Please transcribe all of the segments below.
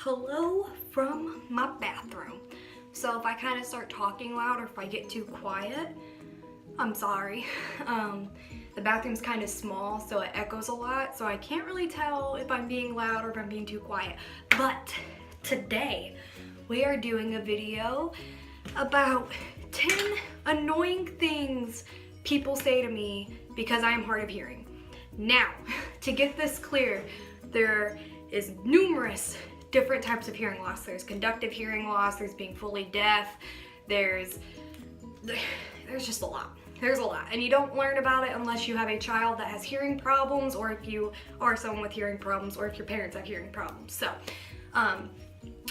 Hello from my bathroom. So if I kind of start talking loud or if I get too quiet, I'm sorry. The bathroom's kind of small, so it echoes a lot, so I can't really tell if I'm being loud or if I'm being too quiet. But today we are doing a video about 10 annoying things people say to me because I am hard of hearing. Now, to get this clear, there is numerous different types of hearing loss. There's conductive hearing loss, there's being fully deaf, there's just a lot. There's a lot, and you don't learn about it unless you have a child that has hearing problems, or if you are someone with hearing problems, or if your parents have hearing problems. So, I'm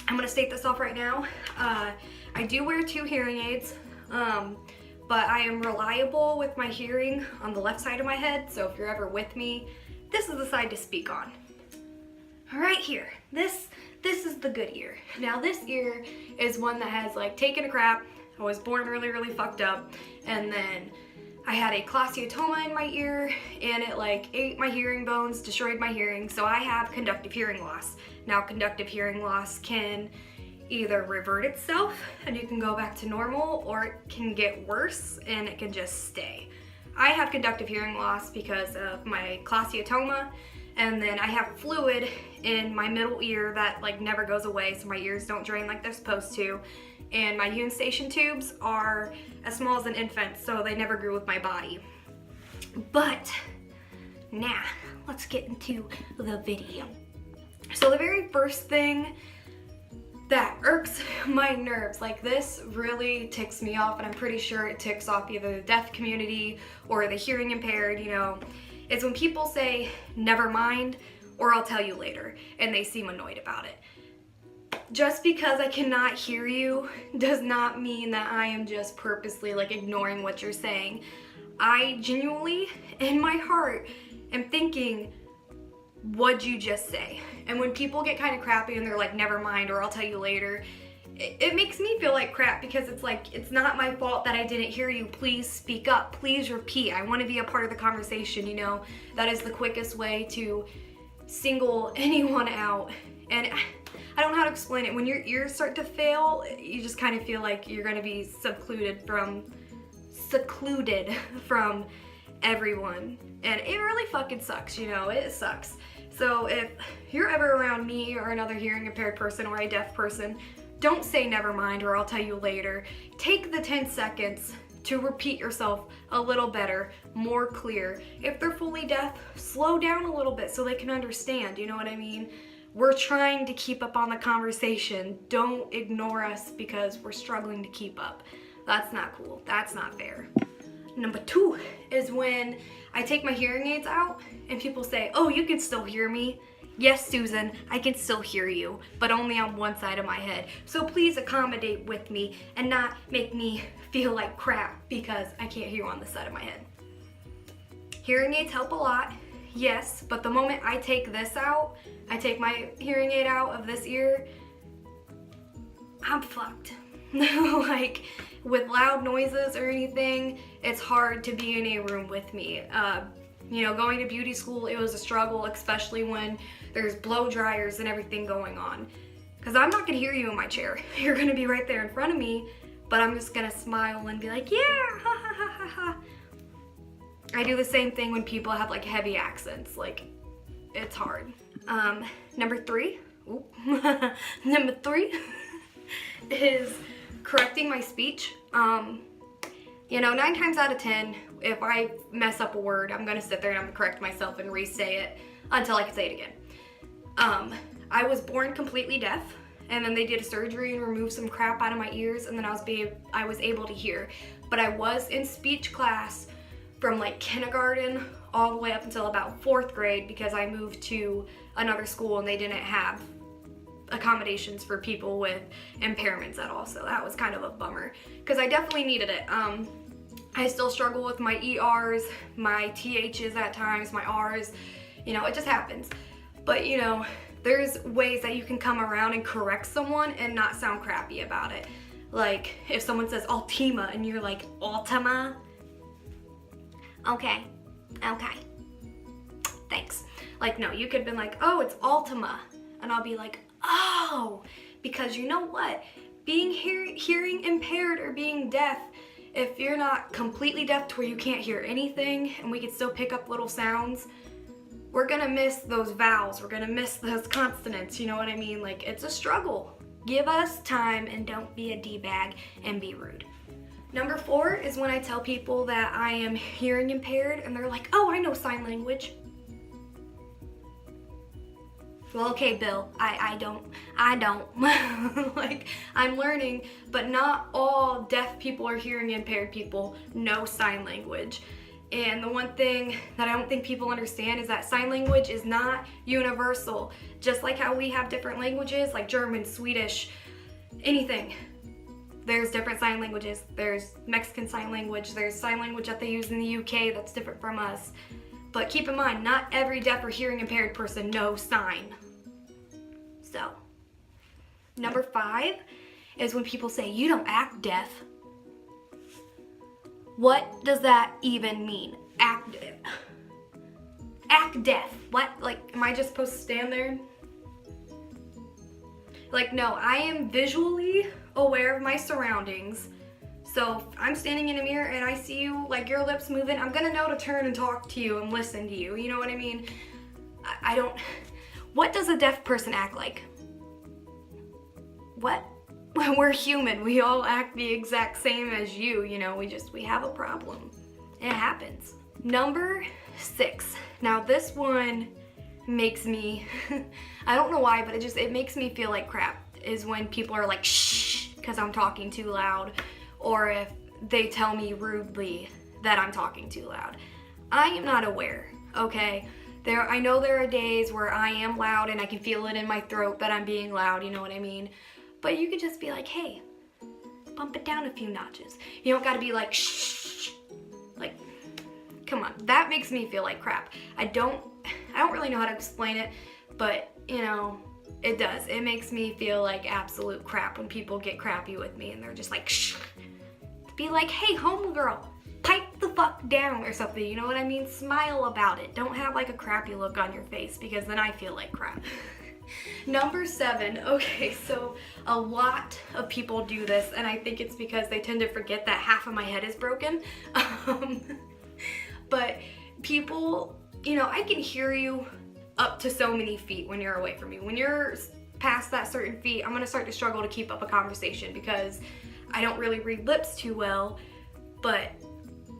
gonna state this off right now. I do wear 2 hearing aids, but I am reliable with my hearing on the left side of my head, so if you're ever with me, this is the side to speak on. Right here, this is the good ear. Now this ear is one that has like taken a crap. I was born really fucked up, and then I had a cholesteatoma in my ear, and it like ate my hearing bones, destroyed my hearing, so I have conductive hearing loss. Now conductive hearing loss can either revert itself and you can go back to normal, or it can get worse and it can just stay. I have conductive hearing loss because of my cholesteatoma, and then I have fluid in my middle ear that like never goes away, so my ears don't drain like they're supposed to. And my Union Station tubes are as small as an infant, so they never grew with my body. But now, let's get into the video. So the very first thing that irks my nerves, like this really ticks me off, and I'm pretty sure it ticks off either the deaf community or the hearing impaired, you know, is when people say, never mind, or I'll tell you later, and they seem annoyed about it. Just because I cannot hear you does not mean that I am just purposely like ignoring what you're saying. I genuinely, in my heart, am thinking, what'd you just say? And when people get kind of crappy and they're like, never mind, or I'll tell you later, it makes me feel like crap, because it's like, it's not my fault that I didn't hear you. Please speak up, please repeat. I want to be a part of the conversation, you know? That is the quickest way to single anyone out. And I don't know how to explain it. When your ears start to fail, you just kind of feel like you're gonna be secluded from everyone. And it really fucking sucks, you know, it sucks. So if you're ever around me or another hearing impaired person or a deaf person, don't say never mind or I'll tell you later. Take the 10 seconds to repeat yourself a little better, more clear. If they're fully deaf, slow down a little bit so they can understand, you know what I mean? We're trying to keep up on the conversation. Don't ignore us because we're struggling to keep up. That's not cool. That's not fair. Number 2 is when I take my hearing aids out and people say, oh, you can still hear me. Yes, Susan, I can still hear you, but only on one side of my head. So please accommodate with me and not make me feel like crap because I can't hear you on the side of my head. Hearing aids help a lot, yes, but the moment I take this out, I take my hearing aid out of this ear, I'm fucked. Like, with loud noises or anything, it's hard to be in a room with me. You know, going to beauty school, it was a struggle, especially when there's blow dryers and everything going on. Because I'm not gonna hear you in my chair. You're gonna be right there in front of me, but I'm just gonna smile and be like, yeah, ha ha ha ha ha. I do the same thing when people have like heavy accents, like, it's hard. Number 3, number 3 is correcting my speech. You know, 9 times out of 10, if I mess up a word, I'm gonna sit there and I'm gonna correct myself and re-say it until I can say it again. I was born completely deaf, and then they did a surgery and removed some crap out of my ears, and then I was able to hear. But I was in speech class from like kindergarten all the way up until about 4th grade because I moved to another school and they didn't have accommodations for people with impairments at all, so that was kind of a bummer because I definitely needed it. I still struggle with my ERs, my THs at times, my Rs, you know, it just happens. But you know, there's ways that you can come around and correct someone and not sound crappy about it. Like if someone says Altima and you're like, Altima? Okay, thanks. Like, no, you could have been like, oh, it's Altima. And I'll be like, oh, because you know what? Being hearing impaired or being deaf, if you're not completely deaf to where you can't hear anything and we can still pick up little sounds, we're gonna miss those vowels, we're gonna miss those consonants, you know what I mean? Like, it's a struggle. Give us time and don't be a D-bag and be rude. Number 4 is when I tell people that I am hearing impaired and they're like, oh, I know sign language. Well, okay, Bill, I don't. Like, I'm learning, but not all deaf people or hearing impaired people know sign language. And the one thing that I don't think people understand is that sign language is not universal. Just like how we have different languages, like German, Swedish, anything. There's different sign languages. There's Mexican sign language. There's sign language that they use in the UK that's different from us. But keep in mind, not every deaf or hearing impaired person knows sign. So, number 5 is when people say, you don't act deaf. What does that even mean? Act deaf. What? Like, am I just supposed to stand there? Like, no, I am visually aware of my surroundings. So if I'm standing in a mirror and I see you, like your lips moving, I'm gonna know to turn and talk to you and listen to you. You know what I mean? I don't. What does a deaf person act like? What? We're human. We all act the exact same as you. You know, we have a problem. It happens. Number 6. Now this one makes me, I don't know why, but it makes me feel like crap, is when people are like, shh, because I'm talking too loud, or if they tell me rudely that I'm talking too loud. I am not aware, okay? I know there are days where I am loud and I can feel it in my throat that I'm being loud, you know what I mean? But you could just be like, hey, bump it down a few notches. You don't gotta be like, shh, like, come on. That makes me feel like crap. I don't really know how to explain it, but you know, it does. It makes me feel like absolute crap when people get crappy with me and they're just like, shh. Be like, hey, homegirl, pipe the fuck down or something, you know what I mean? Smile about it. Don't have like a crappy look on your face, because then I feel like crap. Number 7, okay, so a lot of people do this, and I think it's because they tend to forget that half of my head is broken. But people, you know, I can hear you up to so many feet when you're away from me. When you're past that certain feet, I'm gonna start to struggle to keep up a conversation because I don't really read lips too well. But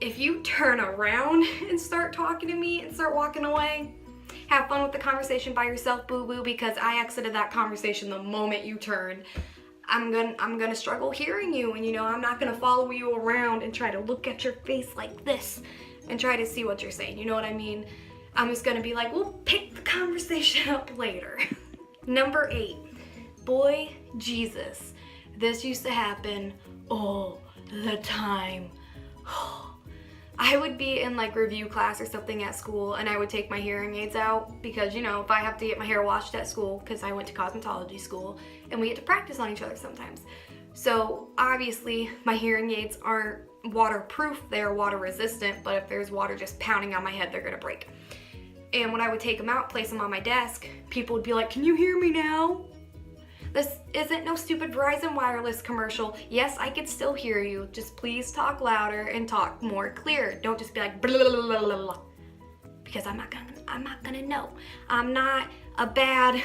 if you turn around and start talking to me and start walking away, have fun with the conversation by yourself, boo-boo, because I exited that conversation the moment you turned. I'm gonna struggle hearing you, and you know, I'm not gonna follow you around and try to look at your face like this and try to see what you're saying, you know what I mean? I'm just gonna be like, we'll pick the conversation up later. Number 8, boy, Jesus. This used to happen all the time. I would be in like review class or something at school, and I would take my hearing aids out because, you know, if I have to get my hair washed at school, because I went to cosmetology school, and we get to practice on each other sometimes. So obviously my hearing aids aren't waterproof, they're water resistant, but if there's water just pounding on my head, they're gonna break. And when I would take them out, place them on my desk, people would be like, can you hear me now? This isn't no stupid Verizon wireless commercial. Yes, I could still hear you. Just please talk louder and talk more clear. Don't just be like blah, blah, blah, blah, blah, because I'm not gonna know. I'm not a bad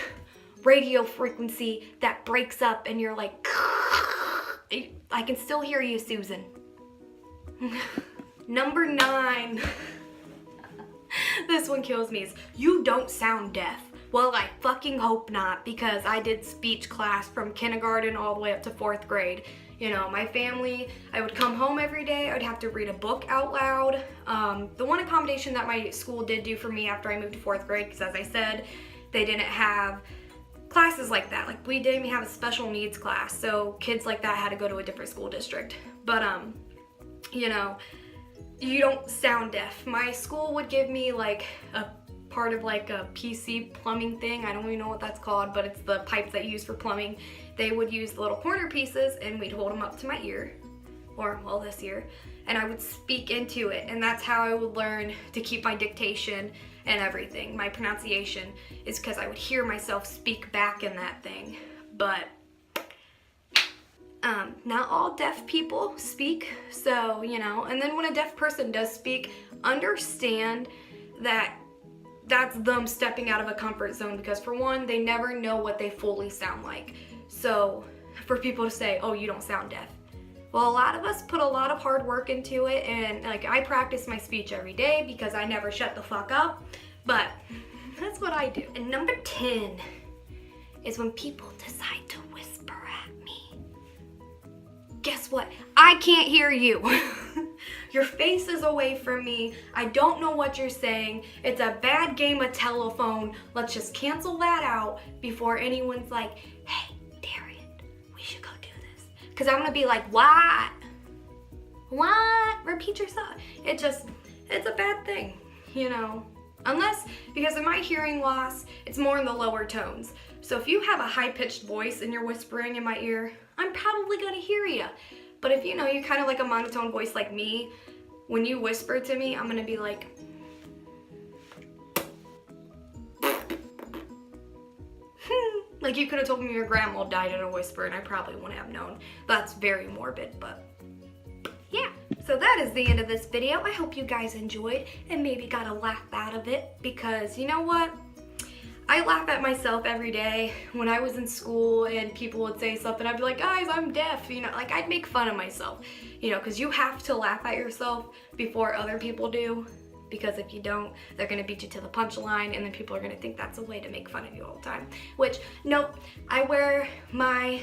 radio frequency that breaks up and you're like, I can still hear you, Susan. Number 9. This one kills me, is you don't sound deaf. Well, I fucking hope not, because I did speech class from kindergarten all the way up to 4th grade. You know, my family, I would come home every day, I would have to read a book out loud. The one accommodation that my school did do for me after I moved to 4th grade, because as I said, they didn't have classes like that. Like, we didn't even have a special needs class, so kids like that had to go to a different school district. But, you know, you don't sound deaf. My school would give me like a part of like a PC plumbing thing. I don't even know what that's called, but it's the pipes that you use for plumbing. They would use the little corner pieces and we'd hold them up to my ear. or well, this year, and I would speak into it, and that's how I would learn to keep my dictation and everything. My pronunciation is because I would hear myself speak back in that thing. But not all deaf people speak, so, you know, and then when a deaf person does speak, understand that that's them stepping out of a comfort zone, because for one, they never know what they fully sound like. So for people to say, oh, you don't sound deaf. Well, a lot of us put a lot of hard work into it, and like I practice my speech every day because I never shut the fuck up, but that's what I do. And number 10 is when people decide to whisper at me. Guess what? I can't hear you. Your face is away from me. I don't know what you're saying. It's a bad game of telephone. Let's just cancel that out before anyone's like, hey, Darren, we should go do this. Because I'm going to be like, what? What? Repeat yourself. It's a bad thing, you know. Unless, because of my hearing loss, it's more in the lower tones. So if you have a high-pitched voice and you're whispering in my ear, I'm probably going to hear you. But if you know you're kind of like a monotone voice like me, when you whisper to me, I'm going to be like, like you could have told me your grandma died in a whisper and I probably wouldn't have known. That's very morbid, but yeah. So that is the end of this video. I hope you guys enjoyed and maybe got a laugh out of it, because you know what? I laugh at myself every day. When I was in school and people would say something, I'd be like, guys, I'm deaf. You know, like I'd make fun of myself, you know, because you have to laugh at yourself before other people do. Because if you don't, they're going to beat you to the punchline, and then people are going to think that's a way to make fun of you all the time. Which, nope, I wear my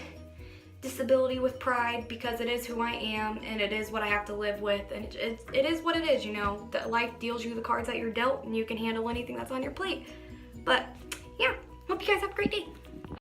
disability with pride because it is who I am and it is what I have to live with, and it is what it is, you know. That life deals you the cards that you're dealt, and you can handle anything that's on your plate. But yeah, hope you guys have a great day.